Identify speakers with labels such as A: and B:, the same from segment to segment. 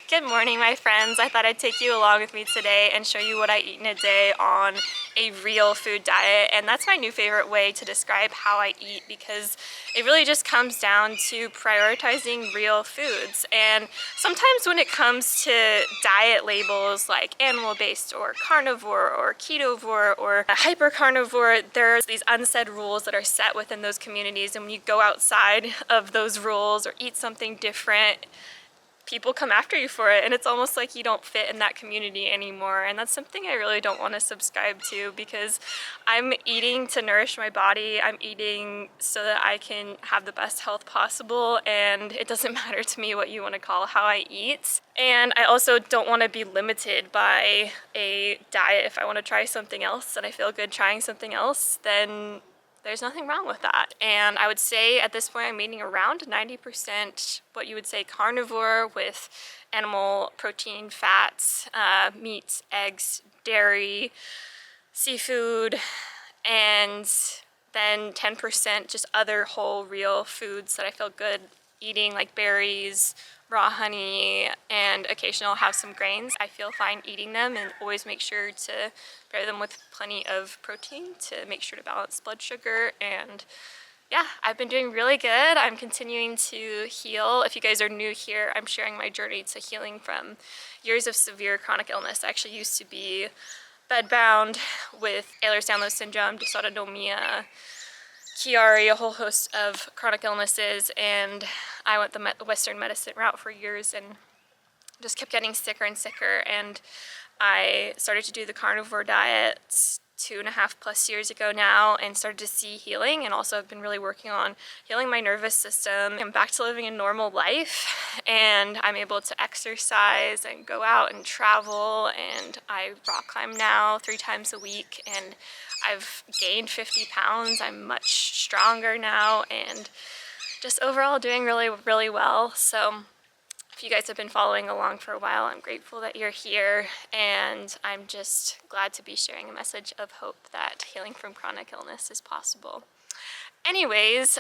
A: Good morning, my friends. I thought I'd take you along with me today and show you what I eat in a day on a real food diet. And that's my new favorite way to describe how I eat, because it really just comes down to prioritizing real foods. And sometimes when it comes to diet labels like animal-based or carnivore or ketovore or hypercarnivore, there's these unsaid rules that are set within those communities. And when you go outside of those rules or eat something different, people come after you for it, and it's almost like you don't fit in that community anymore. And that's something I really don't want to subscribe to, because I'm eating to nourish my body. I'm eating so that I can have the best health possible, and it doesn't matter to me what you want to call how I eat. And I also don't want to be limited by a diet. If I want to try something else and I feel good trying something else, then there's nothing wrong with that. And I would say at this point I'm eating around 90% what you would say carnivore, with animal protein, fats, meat, eggs, dairy, seafood, and then 10% just other whole real foods that I feel good eating, like berries, raw honey, and occasionally I'll have some grains. I feel fine eating them, and always make sure to pair them with plenty of protein to make sure to balance blood sugar. And yeah, I've been doing really good. I'm continuing to heal. If you guys are new here, I'm sharing my journey to healing from years of severe chronic illness. I actually used to be bedbound with Ehlers-Danlos syndrome, dysautonomia, Chiari, a whole host of chronic illnesses, and I went the Western medicine route for years and just kept getting sicker and sicker. And I started to do the carnivore diet 2.5+ years ago now, and started to see healing, and also I've been really working on healing my nervous system. I'm back to living a normal life, and I'm able to exercise and go out and travel, and I rock climb now 3 times a week, and I've gained 50 pounds. I'm much stronger now, and just overall doing really, really well. So if you guys have been following along for a while, I'm grateful that you're here, and I'm just glad to be sharing a message of hope that healing from chronic illness is possible. Anyways,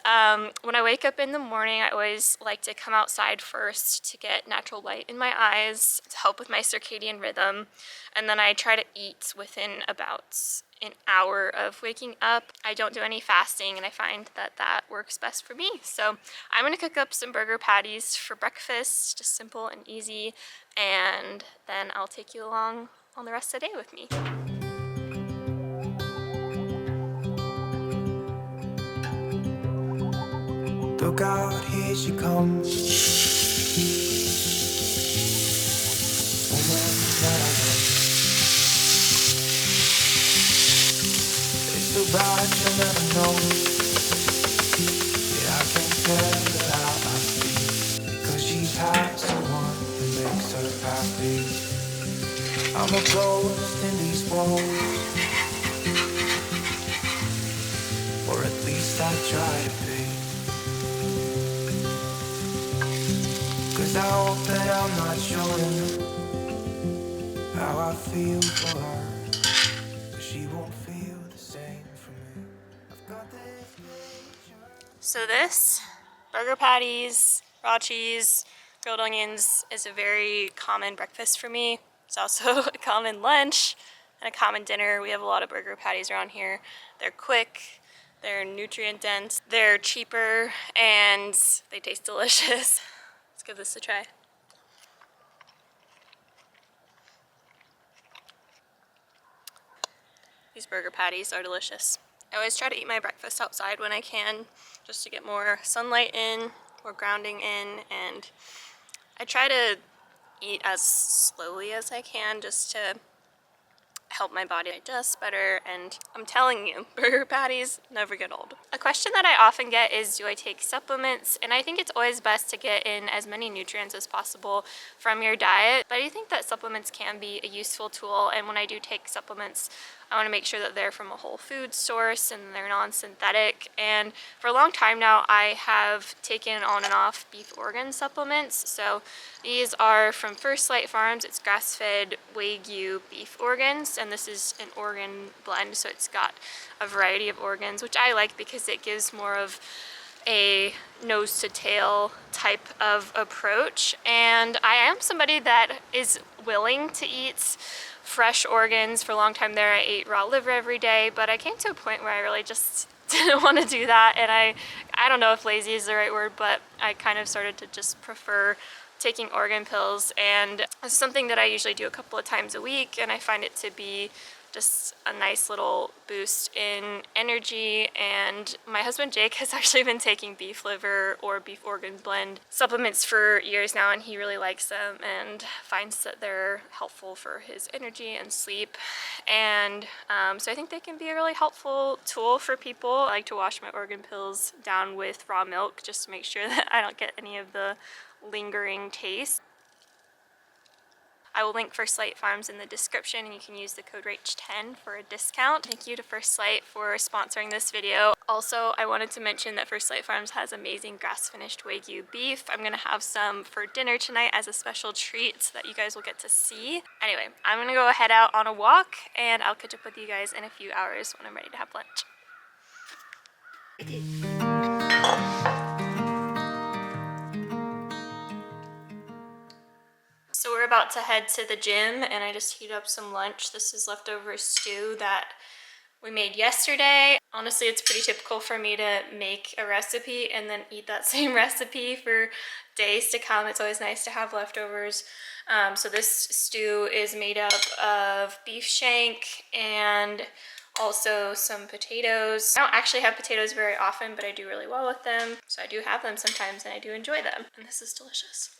A: when I wake up in the morning, I always like to come outside first to get natural light in my eyes to help with my circadian rhythm, and then I try to eat within about an hour of waking up. I don't do any fasting, and I find that that works best for me. So I'm gonna cook up some burger patties for breakfast, just simple and easy, and then I'll take you along on the rest of the day with me.
B: Look out, here she comes. It's so bad you'll never know. Yeah, I can tell her how I feel, 'cause she's had someone who makes her happy. I'm a ghost in these walls, or at least I try to be. 'Cause I hope that I'm not showing how I feel for her, but she won't feel the same for me. I've got this picture.
A: So this, burger patties, raw cheese, grilled onions, is a very common breakfast for me. It's also a common lunch and a common dinner. We have a lot of burger patties around here. They're quick, they're nutrient dense, they're cheaper, and they taste delicious. Let's give this a try. These burger patties are delicious. I always try to eat my breakfast outside when I can, just to get more sunlight in, more grounding in, and I try to eat as slowly as I can just to help my body digest better. And I'm telling you, burger patties never get old. A question that I often get is, do I take supplements? And I think it's always best to get in as many nutrients as possible from your diet, but I do think that supplements can be a useful tool. And when I do take supplements, I want to make sure that they're from a whole food source and they're non-synthetic. And for a long time now, I have taken on and off beef organ supplements. So these are from First Light Farms. It's grass-fed Wagyu beef organs, and this is an organ blend, so it's got a variety of organs, which I like because it gives more of a nose to tail type of approach, and I am somebody that is willing to eat fresh organs. For a long time there I ate raw liver every day, but I came to a point where I really just didn't want to do that, and I don't know if lazy is the right word, but I kind of started to just prefer taking organ pills, and it's something that I usually do a couple of times a week, and I find it to be just a nice little boost in energy. And my husband Jake has actually been taking beef liver or beef organ blend supplements for years now, and he really likes them and finds that they're helpful for his energy and sleep. And so I think they can be a really helpful tool for people. I like to wash my organ pills down with raw milk just to make sure that I don't get any of the lingering taste. I will link First Light Farms in the description, and you can use the code RACHE10 for a discount. Thank you to First Light for sponsoring this video. Also, I wanted to mention that First Light Farms has amazing grass-finished Wagyu beef. I'm gonna have some for dinner tonight as a special treat so that you guys will get to see. Anyway, I'm gonna go head out on a walk, and I'll catch up with you guys in a few hours when I'm ready to have lunch. So we're about to head to the gym, and I just heat up some lunch. This is leftover stew that we made yesterday. Honestly, it's pretty typical for me to make a recipe and then eat that same recipe for days to come. It's always nice to have leftovers. So this stew is made up of beef shank and also some potatoes. I don't actually have potatoes very often, but I do really well with them. So I do have them sometimes, and I do enjoy them. And this is delicious.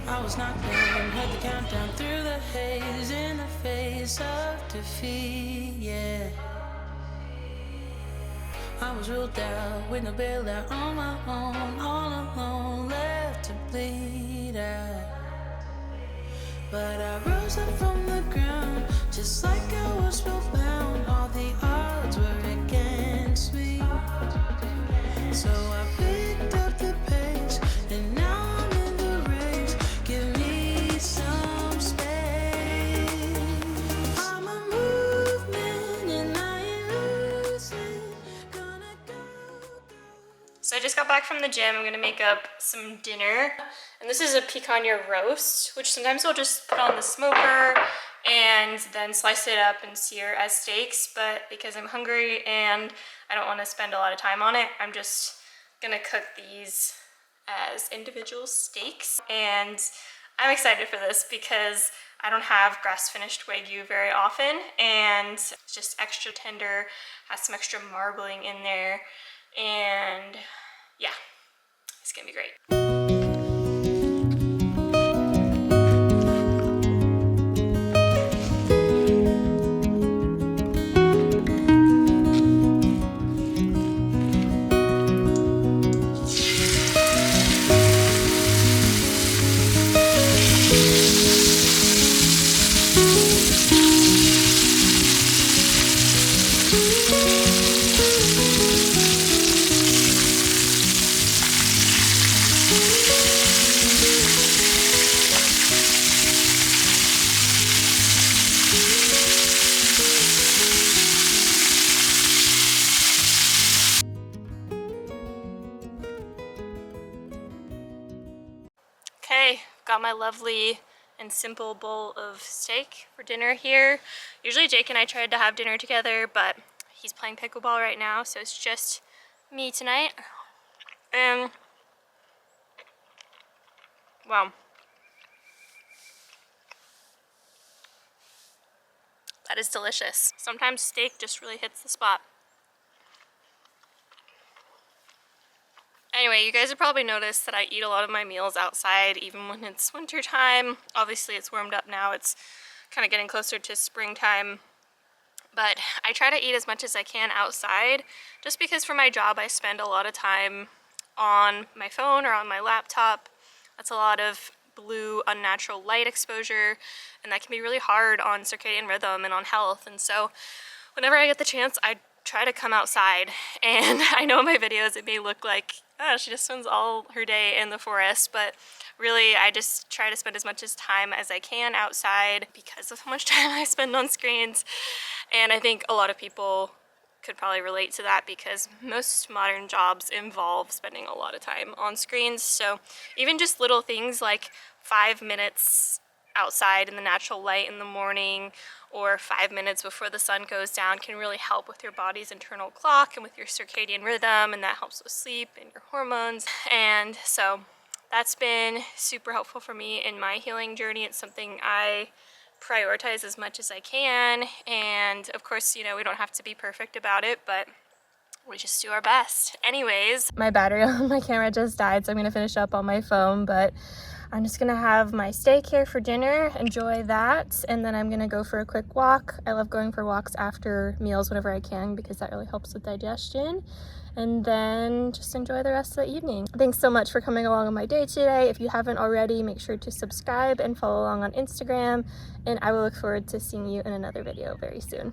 B: I was knocked down, heard the countdown through the haze in the face of defeat, yeah. I was ruled out with no bailout on my own, all alone, left to bleed out. But I rose up from the ground, just like I was spellbound. All the odds were against me, so I picked up the pace, and now
A: so I just got back from the gym. I'm gonna make up some dinner. And this is a picanha roast, which sometimes we'll just put on the smoker and then slice it up and sear as steaks. But because I'm hungry and I don't wanna spend a lot of time on it, I'm just gonna cook these as individual steaks. And I'm excited for this because I don't have grass-finished Wagyu very often, and it's just extra tender, has some extra marbling in there. And yeah, it's gonna be great. Okay, got my lovely and simple bowl of steak for dinner here. Usually Jake and I tried to have dinner together, but he's playing pickleball right now, so it's just me tonight. And wow, that is delicious. Sometimes steak just really hits the spot. Anyway, you guys have probably noticed that I eat a lot of my meals outside even when it's winter time. Obviously it's warmed up now, it's kind of getting closer to springtime. But I try to eat as much as I can outside, just because for my job I spend a lot of time on my phone or on my laptop. That's a lot of blue unnatural light exposure, and that can be really hard on circadian rhythm and on health. And so whenever I get the chance, I try to come outside. And I know in my videos it may look like, oh, she just spends all her day in the forest, but really I just try to spend as much time as I can outside because of how much time I spend on screens. And I think a lot of people could probably relate to that because most modern jobs involve spending a lot of time on screens. So even just little things like 5 minutes outside in the natural light in the morning or 5 minutes before the sun goes down can really help with your body's internal clock and with your circadian rhythm, and that helps with sleep and your hormones. And so that's been super helpful for me in my healing journey. It's something I prioritize as much as I can, and of course, you know, we don't have to be perfect about it, but we just do our best. Anyways, my battery on my camera just died, so I'm gonna finish up on my phone, but I'm just gonna have my steak here for dinner, enjoy that, and then I'm gonna go for a quick walk. I love going for walks after meals whenever I can because that really helps with digestion. And then just enjoy the rest of the evening. Thanks so much for coming along on my day today. If you haven't already, make sure to subscribe and follow along on Instagram, and I will look forward to seeing you in another video very soon.